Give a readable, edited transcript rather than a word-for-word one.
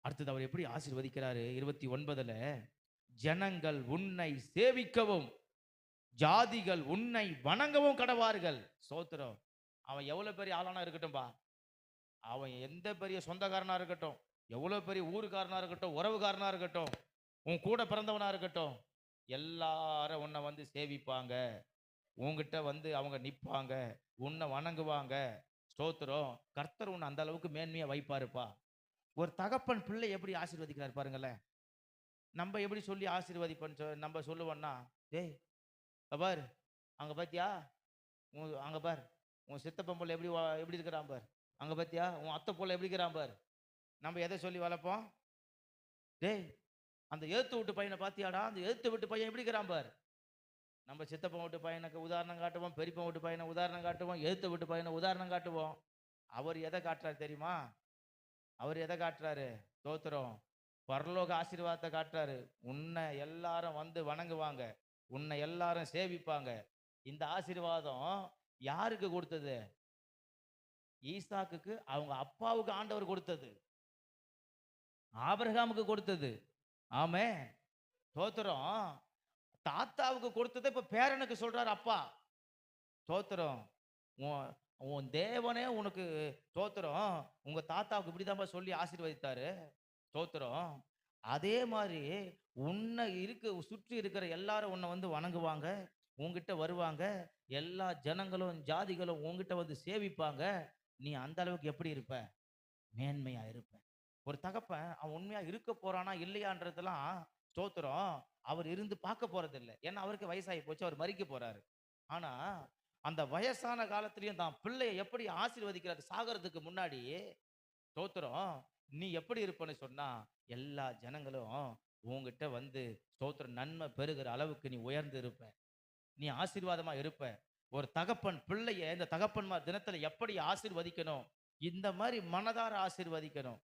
அடுத்தது அவர் எப்படி ஆசீர்வதிக்கிறாரு 29ல, ஜனங்கள் உன்னை சேவிக்கவும் ஜாதிகள் உன்னை வணங்கவும் கடவார்கள். ஸ்தோத்திரம். அவன் எவ்வளவு பெரிய ஆளானா இருக்கட்டும்பா, அவன் எந்த பெரிய சொந்தக்காரனா இருக்கட்டும், எவ்வளவு பெரிய ஊருக்காரனா இருக்கட்டும், உறவுக்காரனா இருக்கட்டும், உன் கூட பிறந்தவனா இருக்கட்டும், எல்லாரும் உன்னை வந்து சேவிப்பாங்க. உன்கிட்ட வந்து அவங்க நிப்பாங்க, உன்னை வணங்குவாங்க. ஸ்தோத்திரம். கர்த்தர் உன்னை அந்த அளவுக்கு மேன்மையா வைப்பாருப்பா. ஒரு தகப்பன் பிள்ளை எப்படி ஆசீர்வதிக்கிறார் பாருங்களேன். நம்ம எப்படி சொல்லி ஆசீர்வதிப்போன்னு நம்ம சொல்லுவோம்னா, டேய் இங்க பாரு, அங்க பாத்தியா, அங்க பார், உன் சித்தப்பன் புள்ள எப்படி இருக்கிறான் பார், அங்க பாத்தியா உன் அத்தை புள்ள எப்படி இருக்கிறான் பார். நம்ம எதை சொல்லி வளர்ப்போம்? டேய் அந்த எழுத்து விட்டு பையனை பாத்தியாடா, அந்த எழுத்து விட்டு பையன் எப்படி இருக்கிறான் பார். நம்ம சித்தப்பன் வீட்டு பையனுக்கு உதாரணம் காட்டுவோம், பெரியப்பன் வீட்டு பையனை உதாரணம் காட்டுவோம், எழுத்து விட்டு பையனை உதாரணம் காட்டுவோம். அவர் எதை காட்டுறாரு தெரியுமா? அவர் எதை காட்டுறாரு? ஸ்தோத்திரம். பரலோக ஆசீர்வாதத்தை காட்டுறாரு. உன்னை எல்லாரும் வந்து வணங்குவாங்க, உன்னை எல்லாரும் சேவிப்பாங்க. இந்த ஆசீர்வாதம் யாருக்கு கொடுத்தது? ஈசாக்குக்கு அவங்க அப்பாவுக்கு ஆண்டவர் கொடுத்தது, ஆபிரகாமுக்கு கொடுத்தது. ஆமென். ஸ்தோத்திரம். தாத்தாவுக்கு கொடுத்ததை இப்ப பேரனுக்கு சொல்றாரு அப்பா. ஸ்தோத்திரம். உன் உன் தேவனே உனக்கு ஸ்தோத்திரம். உங்க தாத்தாவுக்கு இப்படிதான்பா சொல்லி ஆசீர்வதித்தாரு. ஸ்தோத்திரம். அதே மாதிரி உன்னை சுற்றி இருக்கிற எல்லாரும் உன்னை வந்து வணங்குவாங்க, உன்கிட்ட வருவாங்க. எல்லா ஜனங்களும் ஜாதிகளும் உன்கிட்ட வந்து சேவிப்பாங்க. நீ அந்த அளவுக்கு எப்படி இருப்ப? மேன்மையா இருப்ப. ஒரு தகப்பன் அவன் உண்மையா இருக்க போறானா இல்லையான்றதெல்லாம் ஸ்தோத்திரம் அவர் இருந்து பார்க்க போறதில்ல. ஏன்னா அவருக்கு வயசாகி போச்சு, அவர் மரிக்க போறாரு. ஆனா அந்த வயசான காலத்திலையும் தான் பிள்ளையை எப்படி ஆசீர்வதிக்கிறாரு சாகிறதுக்கு முன்னாடி. ஸ்தோத்திரம். நீ எப்படி இருப்பன்னு சொன்னா, எல்லா ஜனங்களும் உன்கிட்ட வந்து ஸ்தோத்திரம் நன்மை பெறுகிற அளவுக்கு நீ உயர்ந்து இருப்ப, நீ ஆசீர்வாதமா இருப்ப. ஒரு தகப்பன் பிள்ளைய இந்த தகப்பன்மார் தினத்துல எப்படி ஆசீர்வதிக்கணும்? இந்த மாதிரி மனதார ஆசீர்வதிக்கணும்.